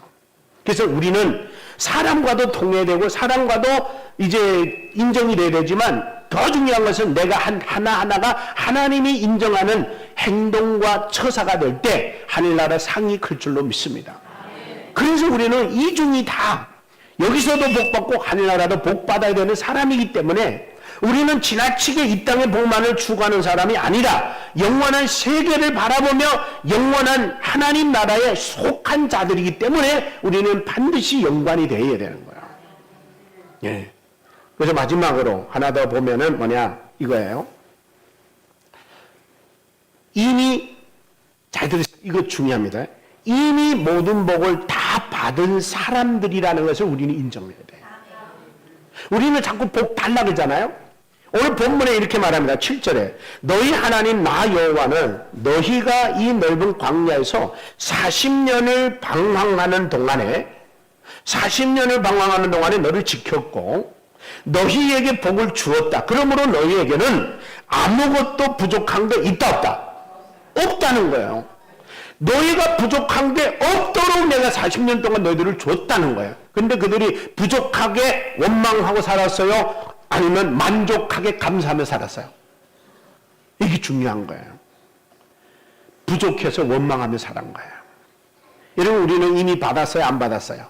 그래서 우리는 사람과도 통해되고 사람과도 이제 인정이 돼야 되지만 더 중요한 것은 내가 하나하나가 하나님이 인정하는 행동과 처사가 될 때 하늘나라 상이 클 줄로 믿습니다. 그래서 우리는 이중이 다 여기서도 복받고 하늘나라도 복받아야 되는 사람이기 때문에 우리는 지나치게 이 땅의 복만을 추구하는 사람이 아니라 영원한 세계를 바라보며 영원한 하나님 나라에 속한 자들이기 때문에 우리는 반드시 연관이 되어야 되는 거야. 예. 그래서 마지막으로 하나 더 보면은 뭐냐 이거예요. 이미 잘 들으세요. 이거 중요합니다. 이미 모든 복을 다 받은 사람들이라는 것을 우리는 인정해야 돼. 우리는 자꾸 복 달라 그러잖아요. 오늘 본문에 이렇게 말합니다. 7절에 너희 하나님 나 여호와는 너희가 이 넓은 광야에서 40년을 방황하는 동안에 너를 지켰고 너희에게 복을 주었다. 그러므로 너희에게는 아무것도 부족한 거 있다 없다? 없다는 거예요. 너희가 부족한 게 없도록 내가 40년 동안 너희들을 줬다는 거예요. 근데 그들이 부족하게 원망하고 살았어요? 아니면 만족하게 감사하며 살았어요? 이게 중요한 거예요. 부족해서 원망하며 살은 거예요. 여러분, 우리는 이미 받았어요? 안 받았어요?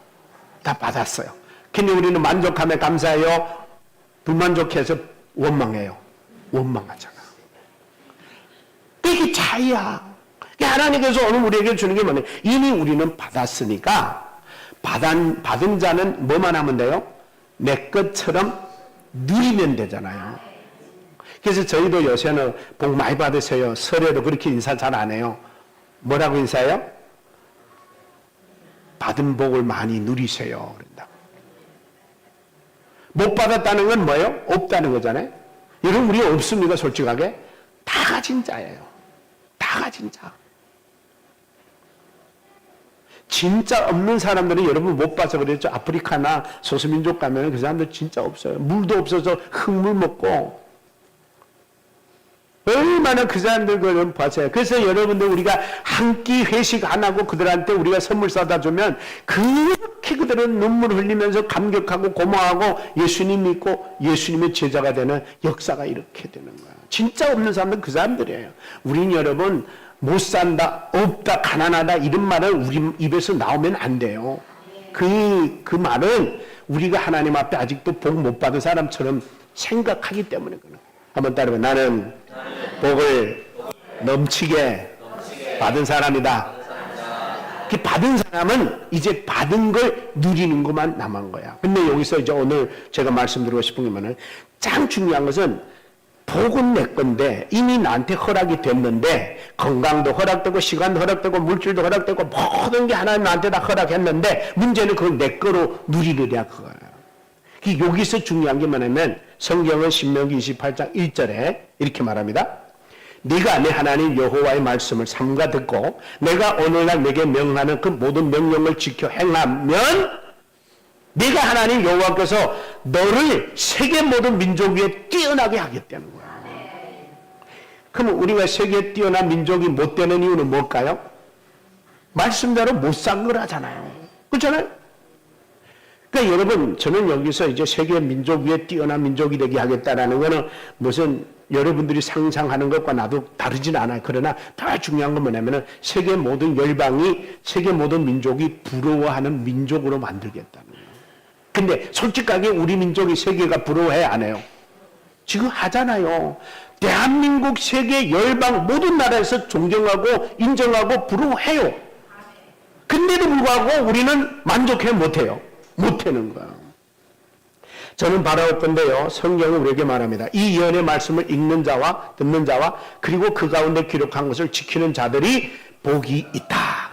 다 받았어요. 근데 우리는 만족하며 감사해요? 불만족해서 원망해요? 원망하잖아. 이게 차이야. 하나님께서 오늘 우리에게 주는 게 뭐냐? 이미 우리는 받았으니까 받은 자는 뭐만 하면 돼요? 내 것처럼 누리면 되잖아요. 그래서 저희도 요새는 복 많이 받으세요. 설에도 그렇게 인사 잘 안 해요. 뭐라고 인사해요? 받은 복을 많이 누리세요. 그런다고. 못 받았다는 건 뭐예요? 없다는 거잖아요. 여러분, 우리 없습니까? 솔직하게? 다 가진 자예요. 다 가진 자. 진짜 없는 사람들은 여러분 못 봐서 그랬죠. 아프리카나 소수민족 가면 그 사람들 진짜 없어요. 물도 없어서 흙물 먹고. 얼마나 그 사람들 그걸 봤어요. 그래서 여러분들 우리가 한 끼 회식 안 하고 그들한테 우리가 선물 사다 주면 그렇게 그들은 눈물 흘리면서 감격하고 고마워하고 예수님 믿고 예수님의 제자가 되는 역사가 이렇게 되는 거예요. 진짜 없는 사람은 그 사람들이에요. 우린 여러분 못 산다, 없다, 가난하다 이런 말은 우리 입에서 나오면 안 돼요. 그 말은 우리가 하나님 앞에 아직도 복 못 받은 사람처럼 생각하기 때문에 그래요. 한번 따라해봐. 나는 복을 넘치게 받은 사람이다. 그 받은 사람은 이제 받은 걸 누리는 것만 남은 거야. 근데 여기서 이제 오늘 제가 말씀드리고 싶은 게 뭐냐면 참 중요한 것은 복은 내 건데 이미 나한테 허락이 됐는데 건강도 허락되고 시간도 허락되고 물질도 허락되고 모든 게 하나님 나한테 다 허락했는데 문제는 그걸 내 거로 누리느냐 그거예요. 여기서 중요한 게 뭐냐면 성경은 신명기 28장 1절에 이렇게 말합니다. 네가 내 하나님 여호와의 말씀을 삼가 듣고 내가 오늘날 내게 명하는 그 모든 명령을 지켜 행하면 네가 하나님 여호와께서 너를 세계 모든 민족 위에 뛰어나게 하겠다는 거야. 그럼 우리가 세계에 뛰어난 민족이 못 되는 이유는 뭘까요? 말씀대로 못 산 거라잖아요. 그렇잖아요? 그러니까 여러분, 저는 여기서 이제 세계 민족 위에 뛰어난 민족이 되게 하겠다라는 거는 무슨 여러분들이 상상하는 것과 나도 다르진 않아요. 그러나 더 중요한 건 뭐냐면은 세계 모든 열방이, 세계 모든 민족이 부러워하는 민족으로 만들겠다는 거예요. 근데 솔직하게 우리 민족이 세계가 부러워해 안 해요? 지금 하잖아요. 대한민국 세계 열방 모든 나라에서 존경하고 인정하고 부러워해요. 근데도 불구하고 우리는 만족해 못해요. 못하는 거야. 저는 바라올 건데요. 성경은 우리에게 말합니다. 이 예언의 말씀을 읽는 자와 듣는 자와 그리고 그 가운데 기록한 것을 지키는 자들이 복이 있다.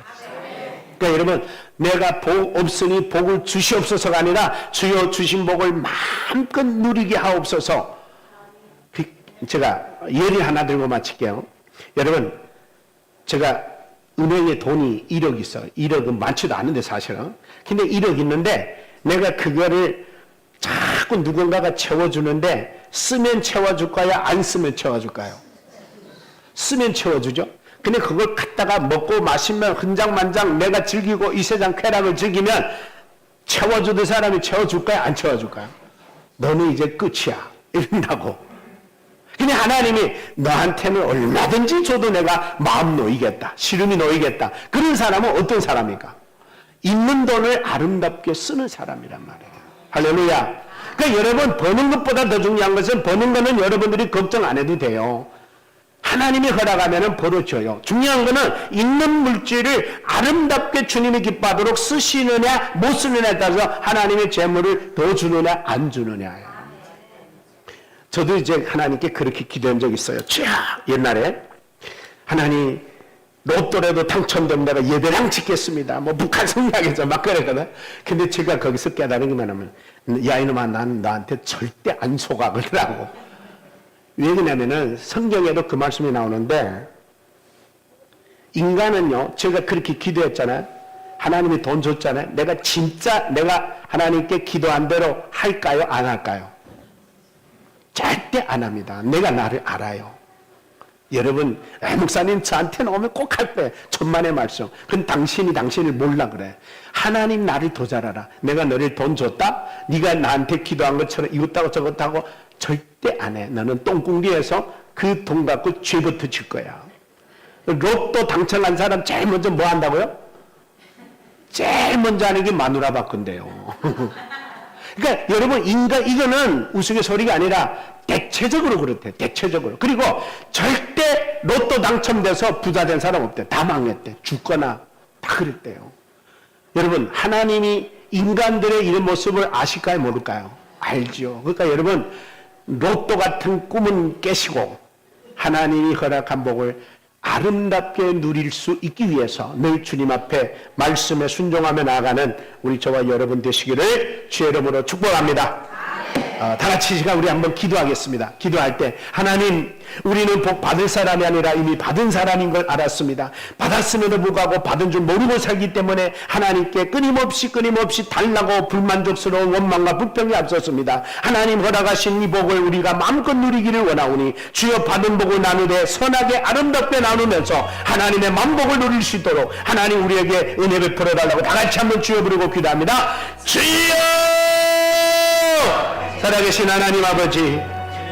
그러니까 여러분, 내가 복 없으니 복을 주시옵소서가 아니라 주여 주신 복을 마음껏 누리게 하옵소서. 제가 예를 하나 들고 마칠게요. 여러분, 제가 은행에 돈이 1억 있어요. 1억은 많지도 않은데 사실은. 근데 1억 있는데 내가 그거를 자꾸 누군가가 채워주는데 쓰면 채워줄까요? 안 쓰면 채워줄까요? 쓰면 채워주죠. 근데 그걸 갖다가 먹고 마시면 흔장만장 내가 즐기고 이 세상 쾌락을 즐기면 채워주던 사람이 채워줄까요? 안 채워줄까요? 너는 이제 끝이야. 이런다고. 근데 하나님이 너한테는 얼마든지 줘도 내가 마음 놓이겠다. 시름이 놓이겠다. 그런 사람은 어떤 사람입니까? 있는 돈을 아름답게 쓰는 사람이란 말이에요. 할렐루야. 그러니까 여러분, 버는 것보다 더 중요한 것은 버는 거는 여러분들이 걱정 안 해도 돼요. 하나님이 허락하면 벌어져요. 중요한 거는 있는 물질을 아름답게 주님이 기뻐하도록 쓰시느냐 못 쓰느냐에 따라서 하나님의 재물을 더 주느냐 안 주느냐예요. 저도 이제 하나님께 그렇게 기도한 적이 있어요. 옛날에 하나님 로또라도 당첨되면 내가 예배당 짓겠습니다. 뭐 북한 성리하겠죠. 막 그랬거든. 근데 제가 거기서 깨달은 게 뭐냐면 야 이놈아 난 나한테 절대 안 속아 그러더라고. 왜 그러냐면은 성경에도 그 말씀이 나오는데 인간은요 제가 그렇게 기도했잖아요. 하나님이 돈 줬잖아요. 내가 진짜 내가 하나님께 기도한 대로 할까요? 안 할까요? 절대 안 합니다. 내가 나를 알아요. 여러분, 목사님 저한테는 오면 꼭 할 거예요. 천만의 말씀. 그건 당신이 당신을 몰라 그래. 하나님 나를 더 잘 알아. 내가 너를 돈 줬다? 네가 나한테 기도한 것처럼 이것하고 저것하고 절대 안 해. 너는 똥궁리에서 그 돈 갖고 죄부터 질 거야. 로또 당첨한 사람 제일 먼저 뭐 한다고요? 제일 먼저 하는 게 마누라 바꾼대요. 그러니까 여러분, 이거는 우스갯소리가 아니라 대체적으로 그렇대. 대체적으로. 그리고 절대 로또 당첨돼서 부자 된 사람 없대. 다 망했대. 죽거나 다 그랬대요. 여러분, 하나님이 인간들의 이런 모습을 아실까요? 모를까요? 알죠. 그러니까 여러분, 로또 같은 꿈은 깨시고 하나님이 허락한 복을 아름답게 누릴 수 있기 위해서 늘 주님 앞에 말씀에 순종하며 나아가는 우리 저와 여러분 되시기를 주의 이름으로 축복합니다. 다 같이 시간 우리 한번 기도하겠습니다. 기도할 때 하나님, 우리는 복 받을 사람이 아니라 이미 받은 사람인 걸 알았습니다. 받았음에도 불구하고 받은 줄 모르고 살기 때문에 하나님께 끊임없이 달라고 불만족스러운 원망과 불평이 앞섰습니다. 하나님 허락하신 이 복을 우리가 마음껏 누리기를 원하오니 주여 받은 복을 나누되 선하게 아름답게 나누면서 하나님의 만복을 누릴 수 있도록 하나님 우리에게 은혜 베풀어 달라고 다 같이 한번 주여 부르고 기도합니다. 주여! 살아계신 하나님 아버지,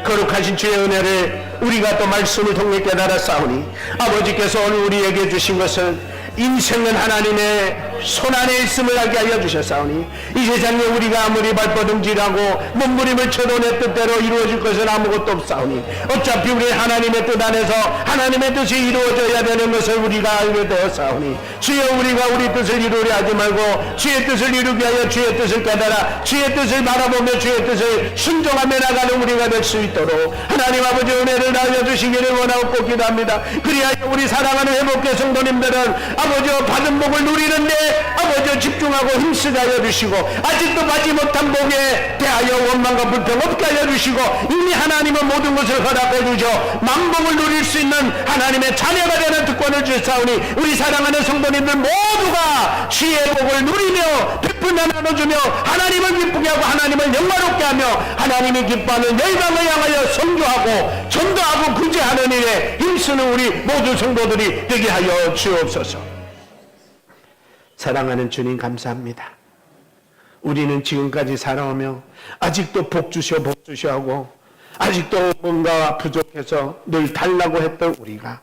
거룩하신 주의 은혜를 우리가 또 말씀을 통해 깨달았사오니 아버지께서 오늘 우리에게 주신 것은 인생은 하나님의 손안에 있음을 알게 하여 주셨사오니 이 세상에 우리가 아무리 발버둥질하고 몸부림을 쳐도 내 뜻대로 이루어질 것은 아무것도 없사오니 어차피 우리 하나님의 뜻 안에서 하나님의 뜻이 이루어져야 되는 것을 우리가 알게 되었사오니 주여, 우리가 우리 뜻을 이루려 하지 말고 주의 뜻을 이루게 하여 주의 뜻을 깨달아 주의 뜻을 바라보며 주의 뜻을 순종하며 나가는 우리가 될 수 있도록 하나님 아버지 은혜를 알려주시기를 원하고 꼭 기도합니다. 그리하여 우리 사랑하는 회복계 성도님들은 아버지와 받은 복을 누리는데 아버지와 집중하고 힘쓰게 하여 주시고 아직도 받지 못한 복에 대하여 원망과 불평 없게 하여 주시고 이미 하나님은 모든 것을 허락해 주셔 만복을 누릴 수 있는 하나님의 자녀가 되는 특권을 주사오니 우리 사랑하는 성도님들 모두가 주의 복을 누리며 베풀며 나눠주며 하나님을 기쁘게 하고 하나님을 영화롭게 하며 하나님이 기뻐하는 열방을 향하여 선교하고 전도하고 구제하는 일에 힘쓰는 우리 모든 성도들이 되게 하여 주옵소서. 사랑하는 주님 감사합니다. 우리는 지금까지 살아오며 아직도 복 주셔 하고 아직도 뭔가 부족해서 늘 달라고 했던 우리가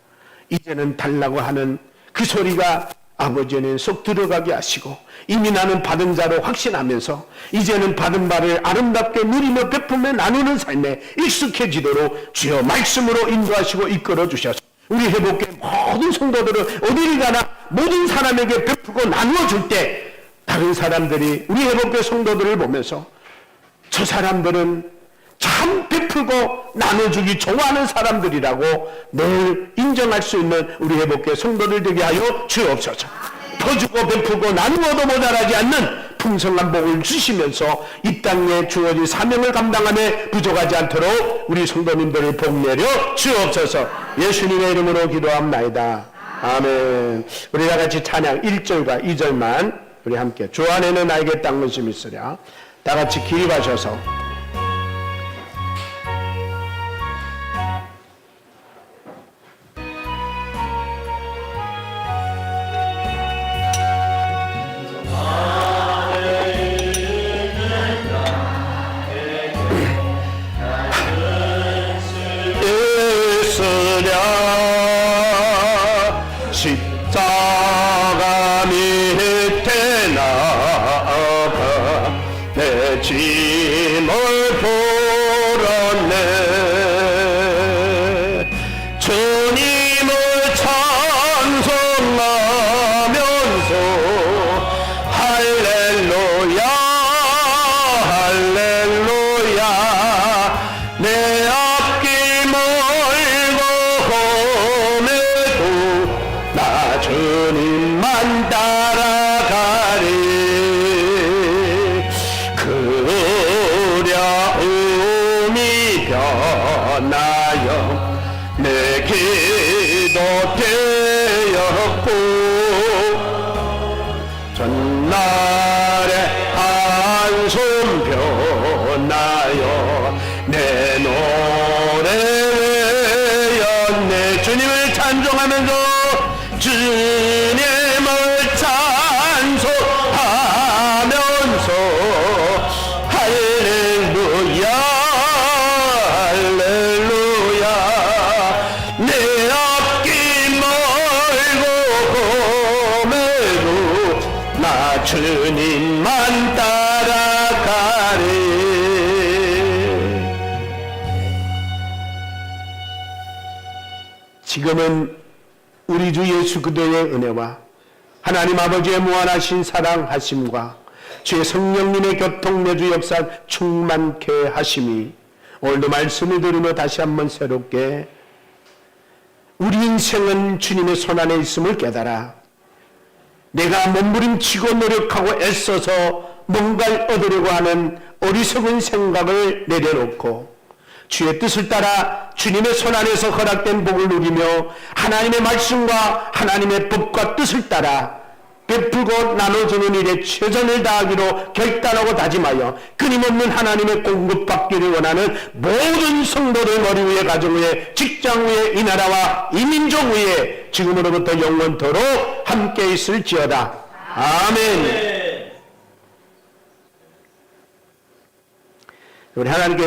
이제는 달라고 하는 그 소리가 아버지는 속 들어가게 하시고 이미 나는 받은 자로 확신하면서 이제는 받은 바를 아름답게 누리며 베풀며 나누는 삶에 익숙해지도록 주여 말씀으로 인도하시고 이끌어 주셔서 우리 회복계 모든 성도들은 어디를 가나 모든 사람에게 베푸고 나누어 줄 때 다른 사람들이 우리 회복계 성도들을 보면서 저 사람들은 참 베풀고 나눠주기 좋아하는 사람들이라고 늘 인정할 수 있는 우리 회복계 성도들 되게 하여 주옵소서. 퍼주고 베푸고 나누어도 모자라지 않는 풍성한 복을 주시면서 이 땅에 주어진 사명을 감당하며 부족하지 않도록 우리 성도님들을 복내려 주옵소서. 예수님의 이름으로 기도합나이다. 아멘. 우리 다 같이 찬양 1절과 2절만 우리 함께 주 안에는 나에게 딴 것이 있으랴. 다 같이 기립하셔서 십자가 밑에 나가 내 짐을 풀었네. 주님을 찬송하면서 할렐루야 할렐루야 내 앞길 멀고 험해도 나 주님만 따라가리. 그 어려움이 변하여 내 기도 되었고 전날의 한숨 변하여 내 노래 외였네. 주 하면서 주님을 찬송하면서 할렐루야 할렐루야 내 앞길 멀고 험해도 나 주님만 따라가리. 지금은 우리 주 예수 그리스도의 은혜와 하나님 아버지의 무한하신 사랑하심과 주의 성령님의 교통내주 역사 충만케 하심이 오늘도 말씀을 들으며 다시 한번 새롭게 우리 인생은 주님의 손안에 있음을 깨달아 내가 몸부림치고 노력하고 애써서 뭔가를 얻으려고 하는 어리석은 생각을 내려놓고 주의 뜻을 따라 주님의 손안에서 허락된 복을 누리며 하나님의 말씀과 하나님의 법과 뜻을 따라 베풀고 나눠주는 일에 최선을 다하기로 결단하고 다짐하여 끊임없는 하나님의 공급받기를 원하는 모든 성도들 머리 위에 가정 위에 직장 위에 이 나라와 이 민족 위에 지금으로부터 영원토록 함께 있을지어다. 아멘. 우리 하나님께